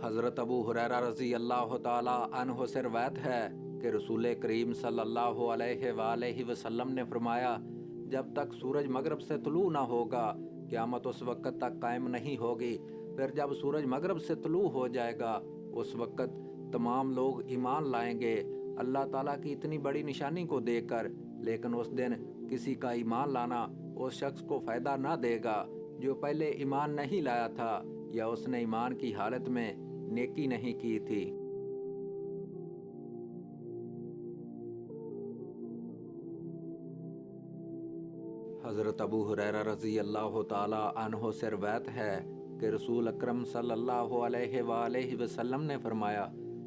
حضرت ابو ہریرہ رضی اللہ تعالی عنہ سے روایت ہے کہ رسول کریم صلی اللہ علیہ وآلہ وسلم نے فرمایا، جب تک سورج مغرب سے طلوع نہ ہوگا قیامت اس وقت تک قائم نہیں ہوگی۔ پھر جب سورج مغرب سے طلوع ہو جائے گا اس وقت تمام لوگ ایمان لائیں گے اللہ تعالیٰ کی اتنی بڑی نشانی کو دیکھ کر، لیکن اس دن کسی کا ایمان لانا اس شخص کو فائدہ نہ دے گا جو پہلے ایمان نہیں لایا تھا یا اس نے ایمان کی حالت میں نیکی نہیں کی تھی۔ حضرت ابو ہریرہ رضی اللہ تعالی عنہ سے روایت ہے کہ رسول اکرم صلی اللہ علیہ وآلہ وسلم نے فرمایا،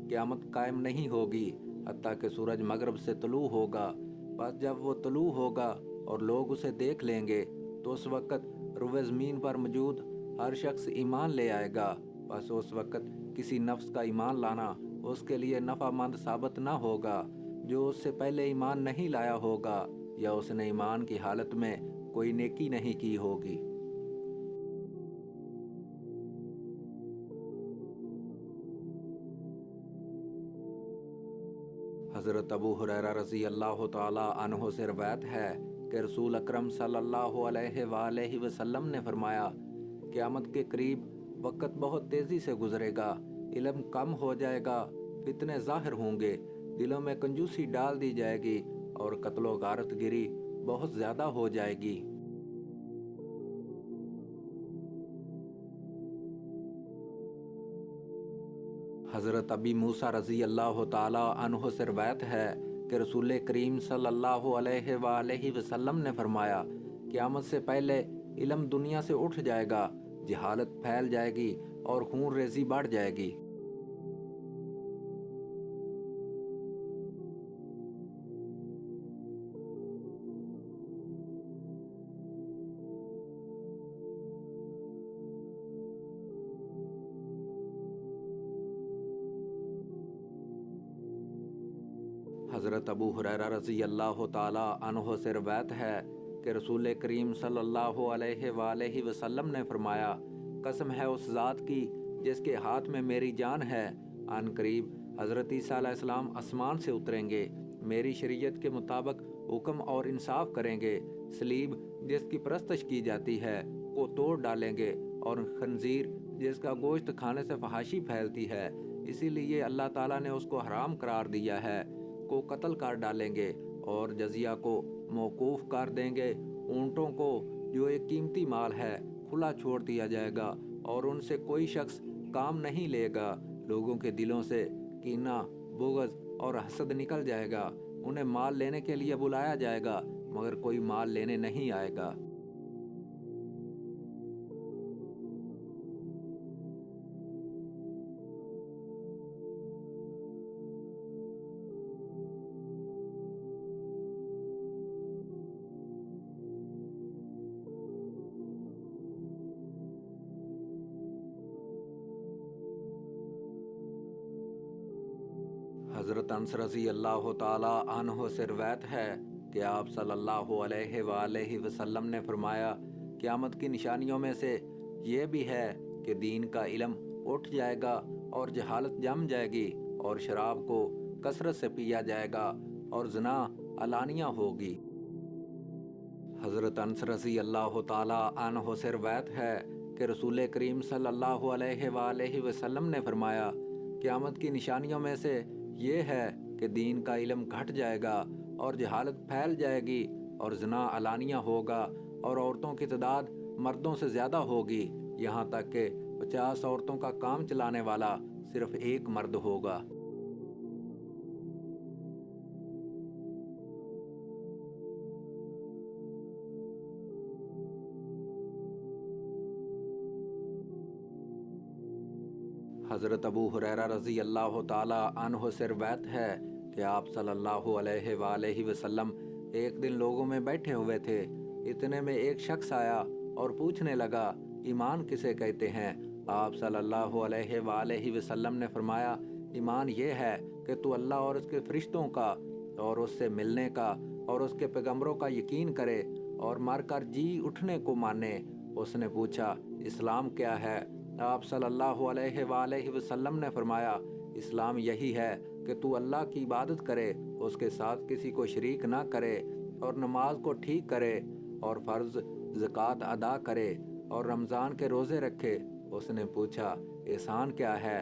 قیامت قائم نہیں ہوگی حتیٰ کہ سورج مغرب سے طلوع ہوگا۔ بس جب وہ طلوع ہوگا اور لوگ اسے دیکھ لیں گے تو اس وقت روئے زمین پر موجود ہر شخص ایمان لے آئے گا۔ بس اس وقت کسی نفس کا ایمان لانا اس کے لیے نفع مند ثابت نہ ہوگا جو اس سے پہلے ایمان نہیں لایا ہوگا یا اس نے ایمان کی حالت میں کوئی نیکی نہیں کی ہوگی۔ حضرت ابو ہریرہ رضی اللہ تعالی عنہ سے روایت ہے کہ رسول اکرم صلی اللہ علیہ وآلہ وسلم نے فرمایا، قیامت کے قریب وقت بہت تیزی سے گزرے گا، علم کم ہو جائے گا، فتنے ظاہر ہوں گے، دلوں میں کنجوسی ڈال دی جائے گی اور قتل و غارت گری بہت زیادہ ہو جائے گی۔ حضرت ابی موسیٰ رضی اللہ تعالی عنہ سے روایت ہے کہ رسول کریم صلی اللہ علیہ وآلہ وسلم نے فرمایا، قیامت سے پہلے علم دنیا سے اٹھ جائے گا، جہالت پھیل جائے گی اور خون ریزی بڑھ جائے گی۔ حضرت ابو ہریرہ رضی اللہ تعالی عنہ سے روایت ہے کہ رسول کریم صلی اللہ علیہ وآلہ وسلم نے فرمایا، قسم ہے اس ذات کی جس کے ہاتھ میں میری جان ہے، عن قریب حضرت عیسیٰ علیہ السلام آسمان سے اتریں گے، میری شریعت کے مطابق حکم اور انصاف کریں گے، صلیب جس کی پرستش کی جاتی ہے کو توڑ ڈالیں گے، اور خنزیر جس کا گوشت کھانے سے فحاشی پھیلتی ہے اسی لیے اللہ تعالیٰ نے اس کو حرام قرار دیا ہے، کو قتل کر ڈالیں گے، اور جزیہ کو موقوف کر دیں گے۔ اونٹوں کو جو ایک قیمتی مال ہے کھلا چھوڑ دیا جائے گا اور ان سے کوئی شخص کام نہیں لے گا، لوگوں کے دلوں سے کینہ، بغض اور حسد نکل جائے گا، انہیں مال لینے کے لیے بلایا جائے گا مگر کوئی مال لینے نہیں آئے گا۔ حضرت انس رضی اللہ تعالی عنہ سے روایت ہے کہ آپ صلی اللہ علیہ وآلہ وسلم نے فرمایا، قیامت کی نشانیوں میں سے یہ بھی ہے کہ دین کا علم اٹھ جائے گا اور جہالت جم جائے گی اور شراب کو کثرت سے پیا جائے گا اور زنا علانیہ ہوگی۔ حضرت انس رضی اللہ تعالی عنہ سے روایت ہے کہ رسول کریم صلی اللہ علیہ وآلہ وسلم نے فرمایا، قیامت کی نشانیوں میں سے یہ ہے کہ دین کا علم گھٹ جائے گا اور جہالت پھیل جائے گی اور زنا علانیہ ہوگا اور عورتوں کی تعداد مردوں سے زیادہ ہوگی، یہاں تک کہ 50 عورتوں کا کام چلانے والا صرف ایک مرد ہوگا۔ حضرت ابو ہریرہ رضی اللہ تعالی عنہ سے روایت ہے کہ آپ صلی اللہ علیہ وآلہ وسلم ایک دن لوگوں میں بیٹھے ہوئے تھے، اتنے میں ایک شخص آیا اور پوچھنے لگا، ایمان کسے کہتے ہیں؟ آپ صلی اللہ علیہ وآلہ وسلم نے فرمایا، ایمان یہ ہے کہ تو اللہ اور اس کے فرشتوں کا اور اس سے ملنے کا اور اس کے پیغمبروں کا یقین کرے اور مر کر جی اٹھنے کو مانے۔ اس نے پوچھا، اسلام کیا ہے؟ آپ صلی اللہ علیہ وآلہ وسلم نے فرمایا اسلام یہی ہے کہ تو اللہ کی عبادت کرے، اس کے ساتھ کسی کو شریک نہ کرے، اور نماز کو ٹھیک کرے، اور فرض زکوٰۃ ادا کرے، اور رمضان کے روزے رکھے۔ اس نے پوچھا احسان کیا ہے؟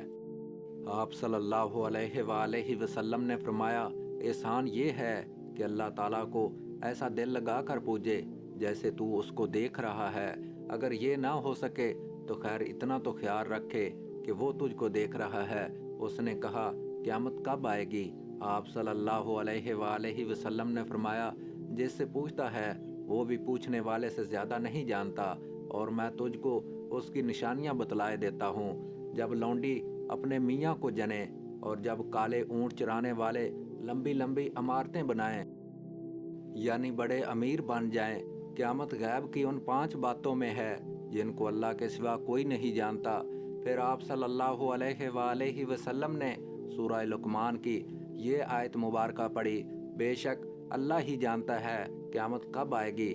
آپ صلی اللہ علیہ وآلہ وسلم نے فرمایا احسان یہ ہے کہ اللہ تعالیٰ کو ایسا دل لگا کر پوجے جیسے تو اس کو دیکھ رہا ہے۔ اگر یہ نہ ہو سکے تو خیر اتنا تو خیال رکھے کہ وہ تجھ کو دیکھ رہا ہے۔ اس نے کہا قیامت کب آئے گی؟ آپ صلی اللہ علیہ وآلہ وسلم نے فرمایا جس سے پوچھتا ہے وہ بھی پوچھنے والے سے زیادہ نہیں جانتا، اور میں تجھ کو اس کی نشانیاں بتلائے دیتا ہوں۔ جب لونڈی اپنے میاں کو جنے، اور جب کالے اونٹ چرانے والے لمبی لمبی عمارتیں بنائیں، یعنی بڑے امیر بن جائیں، قیامت غیب کی ان 5 باتوں میں ہے جن کو اللہ کے سوا کوئی نہیں جانتا۔ پھر آپ صلی اللہ علیہ وآلہ وسلم نے سورہ لقمان کی یہ آیت مبارکہ پڑھی، بے شک اللہ ہی جانتا ہے قیامت کب آئے گی۔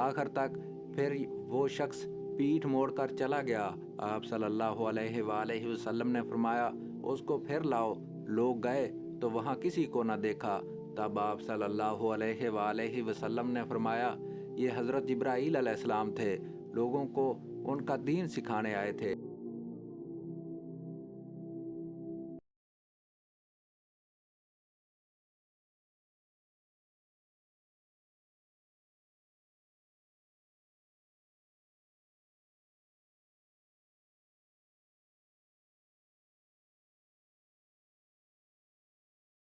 آخر تک پھر وہ شخص پیٹھ موڑ کر چلا گیا۔ آپ صلی اللہ علیہ وآلہ وسلم نے فرمایا اس کو پھر لاؤ۔ لوگ گئے تو وہاں کسی کو نہ دیکھا۔ تب آپ صلی اللہ علیہ وآلہ وسلم نے فرمایا یہ حضرت جبرائیل علیہ السلام تھے، لوگوں کو ان کا دین سکھانے آئے تھے۔